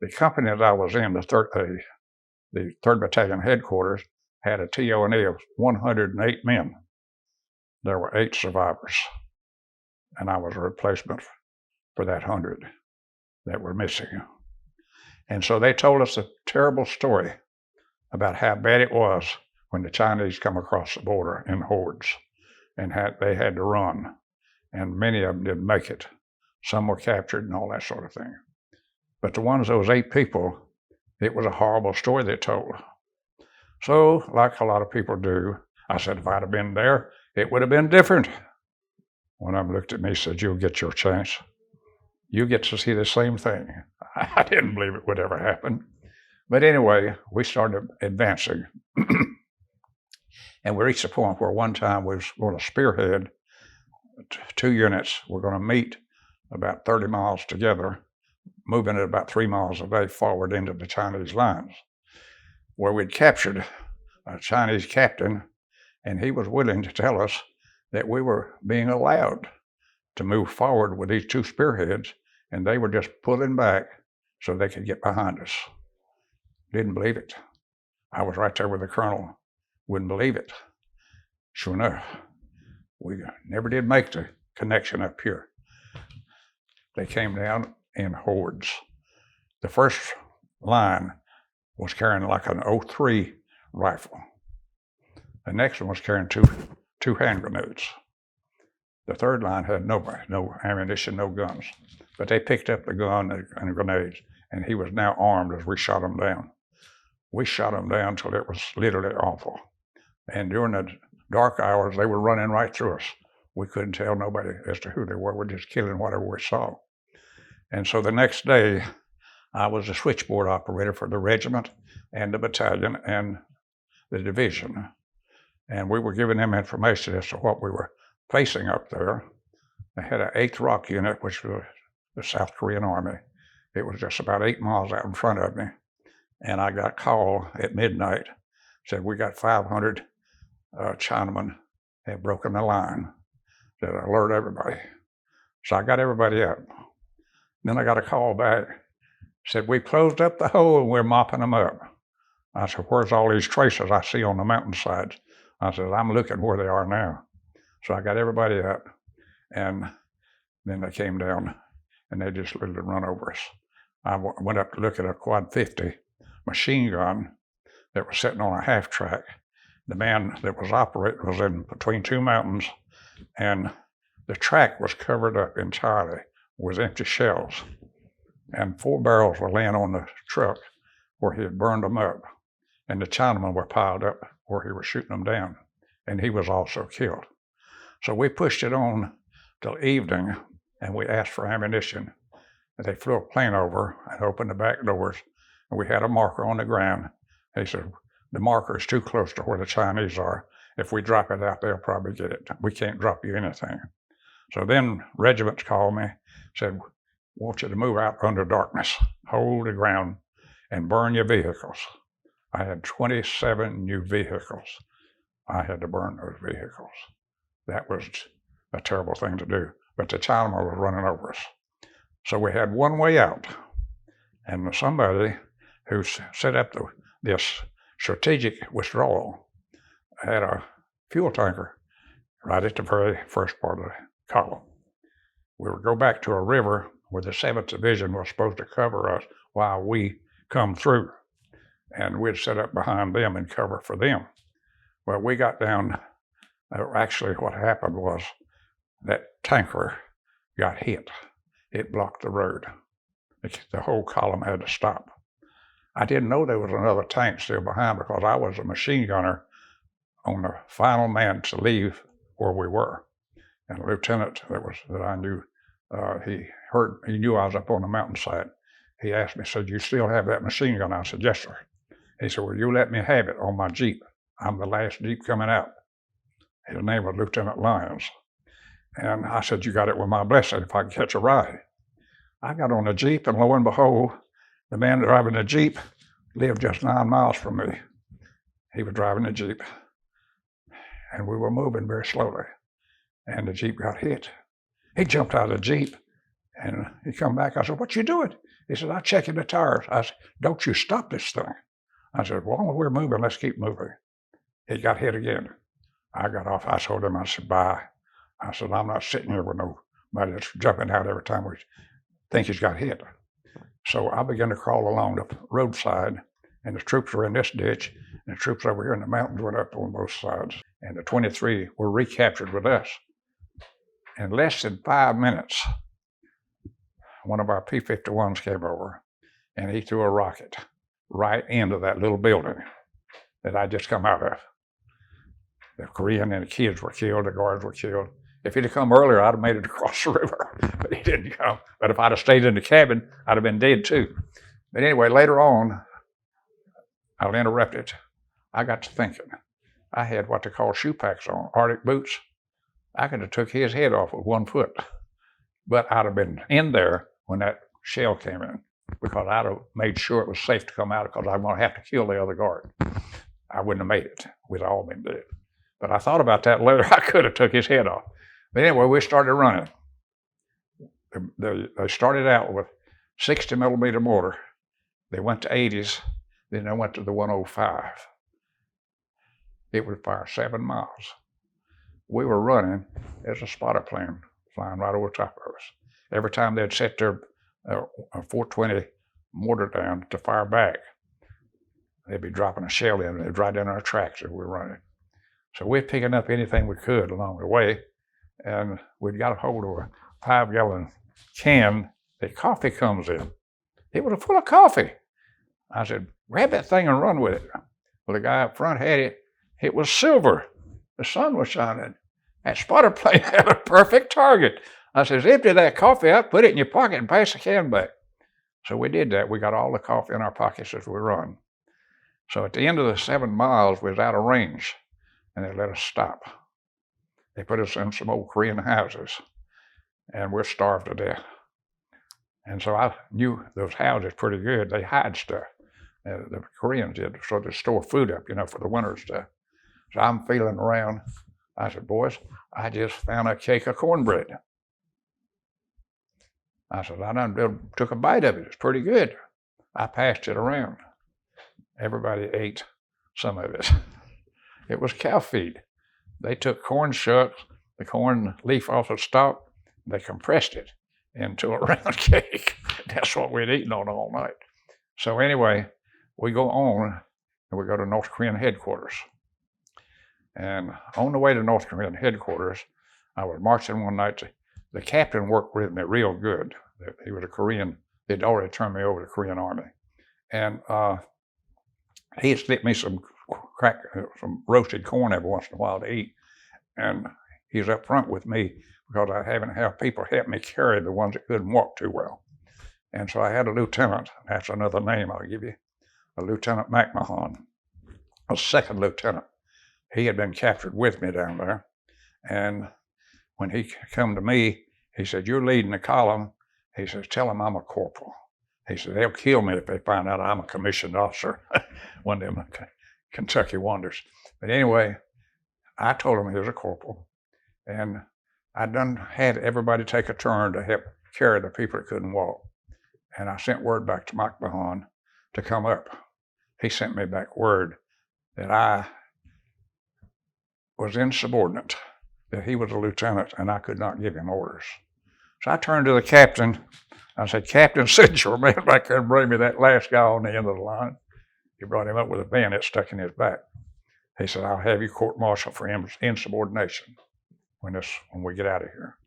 The company that I was in, the 3rd Battalion headquarters, had a TO&E of 108 men. There were 8 survivors, and I was a replacement for that 100 that were missing. And so they told us a terrible story about how bad it was when the Chinese come across the border in hordes, and they had to run, and many of them didn't make it. Some were captured and all that sort of thing. But those 8 people, it was a horrible story they told. So, like a lot of people do, I said, if I'd have been there, it would have been different. One of them looked at me and said, you'll get your chance. You get to see the same thing. I didn't believe it would ever happen. But anyway, we started advancing. And we reached a point where one time we was going to spearhead 2 units. We're going to meet about 30 miles together, moving at about 3 miles a day forward into the Chinese lines, where we'd captured a Chinese captain, and he was willing to tell us that we were being allowed to move forward with these 2 spearheads, and they were just pulling back so they could get behind us. Didn't believe it. I was right there with the colonel. Wouldn't believe it. Sure enough, we never did make the connection up here. They came down in hordes. The first line was carrying like an .03 rifle. The next one was carrying two hand grenades. The third line had no ammunition, no guns. But they picked up the gun and grenades, and he was now armed as we shot him down. We shot him down till it was literally awful. And during the dark hours, they were running right through us. We couldn't tell nobody as to who they were. We're just killing whatever we saw. And so the next day, I was a switchboard operator for the regiment and the battalion and the division. And we were giving them information as to what we were facing up there. I had an 8th Rock unit, which was the South Korean Army. It was just about 8 miles out in front of me. And I got a call at midnight, said, we got 500 Chinamen have broken the line. Said, alert everybody. So I got everybody up. Then I got a call back, said, we closed up the hole and we're mopping them up. I said, where's all these traces I see on the mountainsides? I said, I'm looking where they are now. So I got everybody up, and then they came down, and they just literally run over us. I went up to look at a quad 50 machine gun that was sitting on a half track. The man that was operating was in between 2 mountains, and the track was covered up entirely with empty shells. And 4 barrels were laying on the truck where he had burned them up. And the Chinamen were piled up where he was shooting them down. And he was also killed. So we pushed it on till evening, and we asked for ammunition. And they flew a plane over and opened the back doors, and we had a marker on the ground. He said, the marker is too close to where the Chinese are. If we drop it out, they'll probably get it. We can't drop you anything. So then regiments called me, said, we want you to move out under darkness, hold the ground, and burn your vehicles. I had 27 new vehicles. I had to burn those vehicles. That was a terrible thing to do. But the Chinaman was running over us. So we had one way out. And somebody who set up this strategic withdrawal had a fuel tanker right at the very first part of the column. We would go back to a river where the 7th Division was supposed to cover us while we come through. And we'd set up behind them and cover for them. Well, we got down. Actually, what happened was that tanker got hit. It blocked the road. The whole column had to stop. I didn't know there was another tank still behind because I was a machine gunner on the final man to leave where we were. And a lieutenant that I knew, he knew I was up on the mountainside. He asked me, said, you still have that machine gun? I said, yes, sir. He said, well, you let me have it on my Jeep. I'm the last Jeep coming out. His name was Lieutenant Lyons. And I said, you got it with my blessing if I can catch a ride. I got on the Jeep, and lo and behold, the man driving the Jeep lived just 9 miles from me. He was driving the Jeep, and we were moving very slowly, and the Jeep got hit. He jumped out of the Jeep And he come back. I said, "What you doing?" He said, "I'm checking the tires." I said, "Don't you stop this thing." I said, "Well, we're moving. Let's keep moving." He got hit again. I got off. I told him, I said, "Bye." I said, "I'm not sitting here with nobody that's jumping out every time we think he's got hit." So I began to crawl along the roadside, and the troops were in this ditch, and the troops over here in the mountains went up on both sides. And the 23 were recaptured with us. In less than 5 minutes, one of our P-51s came over, and he threw a rocket right into that little building that I just come out of. The Korean and the kids were killed, the guards were killed. If he'd have come earlier, I'd have made it across the river, but he didn't come. But if I'd have stayed in the cabin, I'd have been dead too. But anyway, later on, I'll interrupt it. I got to thinking. I had what they call shoe packs on, Arctic boots. I could have took his head off with 1 foot, but I'd have been in there when that shell came in, because I'd have made sure it was safe to come out, because I'm going to have to kill the other guard. I wouldn't have made it. We'd all been dead. But I thought about that later. I could have took his head off. But anyway, we started running. They started out with 60 millimeter mortar. They went to 80s. Then they went to the 105. It would fire 7 miles. We were running as a spotter plane flying right over top of us. Every time they'd set their 420 mortar down to fire back, they'd be dropping a shell in, and they'd right in our tracks as we were running. So we're picking up anything we could along the way, and we'd got a hold of a 5-gallon can that coffee comes in. It was full of coffee. I said, "Grab that thing and run with it." Well, the guy up front had it. It was silver. The sun was shining. That spotter plane had a perfect target. I says, "Empty that coffee out, put it in your pocket, and pass the can back." So we did that. We got all the coffee in our pockets as we run. So at the end of the 7 miles, we was out of range, and they let us stop. They put us in some old Korean houses, and we're starved to death. And so I knew those houses pretty good. They hide stuff. The Koreans did, so they store food up, for the winter stuff. So I'm feeling around. I said, "Boys, I just found a cake of cornbread." I said, "I done took a bite of it. It's pretty good." I passed it around. Everybody ate some of it. It was cow feed. They took corn shucks, the corn leaf off the stalk, they compressed it into a round cake. That's what we'd eaten on all night. So anyway, we go on, and we go to North Korean headquarters. And on the way to North Korean headquarters, I was marching one night. The captain worked with me real good. He was a Korean. They'd already turned me over to the Korean Army. And he'd slip me some roasted corn every once in a while to eat. And he's up front with me because I haven't had people help me carry the ones that couldn't walk too well. And so I had a lieutenant. That's another name I'll give you. A Lieutenant McMahon, a second lieutenant. He had been captured with me down there. And when he come to me, he said, "You're leading the column." He says, "Tell them I'm a corporal." He said, "They'll kill me if they find out I'm a commissioned officer." One of them Kentucky wonders. But anyway, I told him he was a corporal. And I'd done had everybody take a turn to help carry the people that couldn't walk. And I sent word back to Mike Mahon to come up. He sent me back word that I was insubordinate, that he was a lieutenant and I could not give him orders. So I turned to the captain. I said, "Captain, send your man back there and bring me that last guy on the end of the line." He brought him up with a bayonet stuck in his back. He said, "I'll have you court-martialed for insubordination when we get out of here."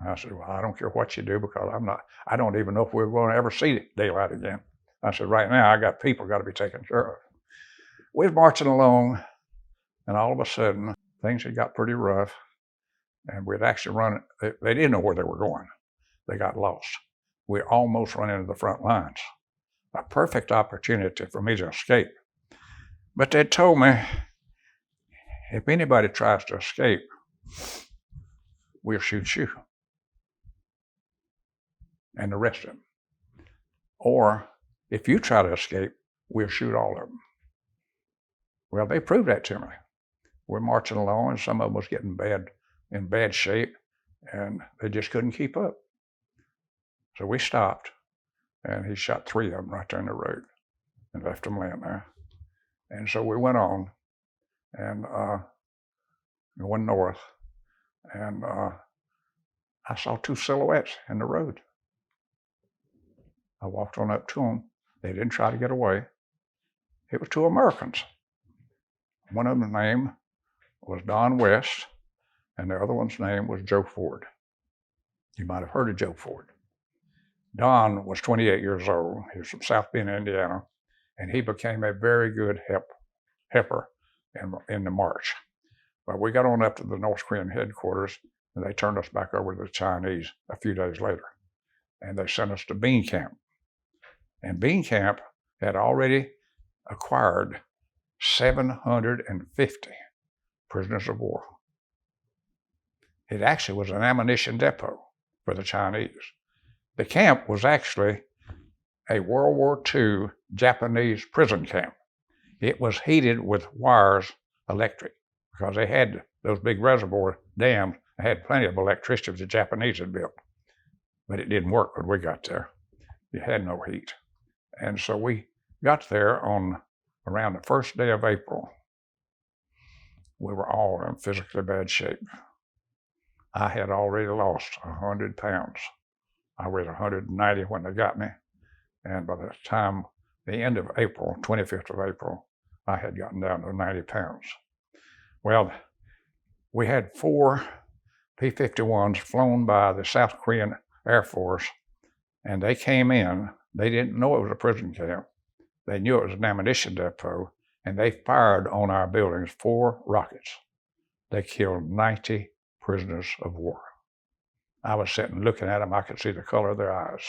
I said, "Well, I don't care what you do, because I don't even know if we're going to ever see daylight again." I said, "Right now, I got people got to be taken care of." We was marching along, and all of a sudden, things had got pretty rough, and we'd actually run. They didn't know where they were going. They got lost. We almost run into the front lines. A perfect opportunity for me to escape. But they told me, if anybody tries to escape, we'll shoot you and the rest of them. Or if you try to escape, we'll shoot all of them. Well, they proved that to me. We're marching along, and some of them was getting in bad shape, and they just couldn't keep up. So we stopped, and he shot 3 of them right there in the road and left them laying there. And so we went on and going north, and I saw 2 silhouettes in the road. I walked on up to them. They didn't try to get away. It was 2 Americans. One of them's name was Don West, and the other one's name was Joe Ford. You might have heard of Joe Ford. Don was 28 years old. He was from South Bend, Indiana, and he became a very good helper in the march. But we got on up to the North Korean headquarters, and they turned us back over to the Chinese a few days later. And they sent us to Bean Camp. And Bean Camp had already acquired 750 prisoners of war. It actually was an ammunition depot for the Chinese. The camp was actually a World War II Japanese prison camp. It was heated with wires, electric, because they had those big reservoir dams. They had plenty of electricity the Japanese had built, but it didn't work when we got there. You had no heat. And so we got there on around the first day of April. We were all in physically bad shape. I had already lost 100 pounds. I weighed 190 when they got me. And by the time, the end of April, 25th of April, I had gotten down to 90 pounds. Well, we had 4 P-51s flown by the South Korean Air Force, and they came in. They didn't know it was a prison camp. They knew it was an ammunition depot, and they fired on our buildings 4 rockets. They killed 90 prisoners of war. I was sitting looking at them. I could see the color of their eyes.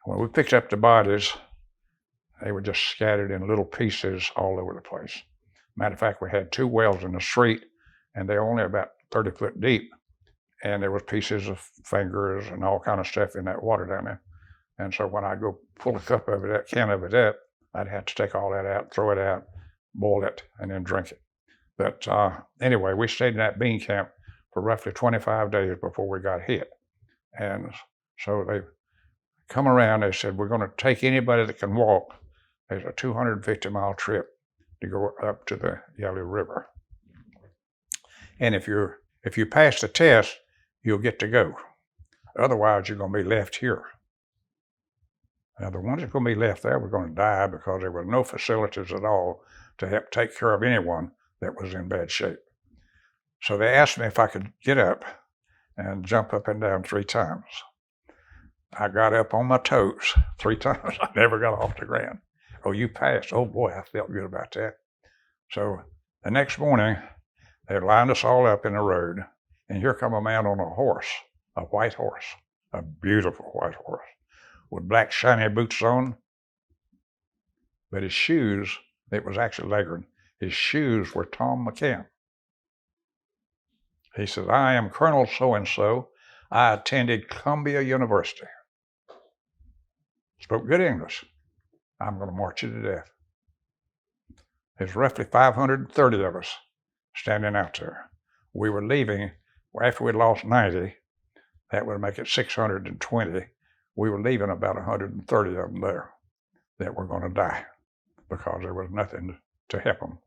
When we picked up the bodies, they were just scattered in little pieces all over the place. Matter of fact, we had 2 wells in the street, and they're only about 30 foot deep. And there was pieces of fingers and all kind of stuff in that water down there. And so when I go pull a cup of it, can of it up, I'd have to take all that out, throw it out, boil it, and then drink it. But anyway, we stayed in that bean camp for roughly 25 days before we got hit. And so they come around, they said, we're going to take anybody that can walk. There's a 250-mile trip to go up to the Yalu River. And if you pass the test, you'll get to go. Otherwise, you're going to be left here. Now, the ones that are going to be left there were going to die because there were no facilities at all to help take care of anyone that was in bad shape. So they asked me if I could get up and jump up and down 3 times. I got up on my toes 3 times. I never got off the ground. Oh, you passed. Oh, boy, I felt good about that. So the next morning, they lined us all up in the road, and here come a man on a horse, a white horse, a beautiful white horse, with black shiny boots on. But his shoes, it was actually Leghorn, his shoes were Tom McCann. He said, I am Colonel so-and-so. I attended Columbia University. Spoke good English. I'm going to march you to death. There's roughly 530 of us standing out there. We were leaving, after we'd lost 90, that would make it 620. We were leaving about 130 of them there that were going to die because there was nothing to help them,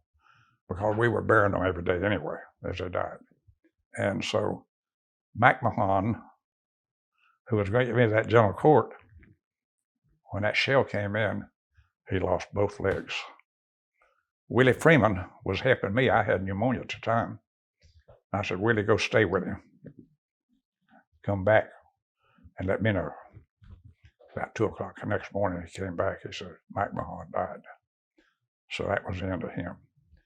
because we were burying them every day anyway as they died. And so McMahon, who was going to be that general court, when that shell came in, he lost both legs. Willie Freeman was helping me. I had pneumonia at the time. I said, Willie, go stay with him. Come back and let me know. About 2 o'clock the next morning, he came back. He said, McMahon died. So that was the end of him.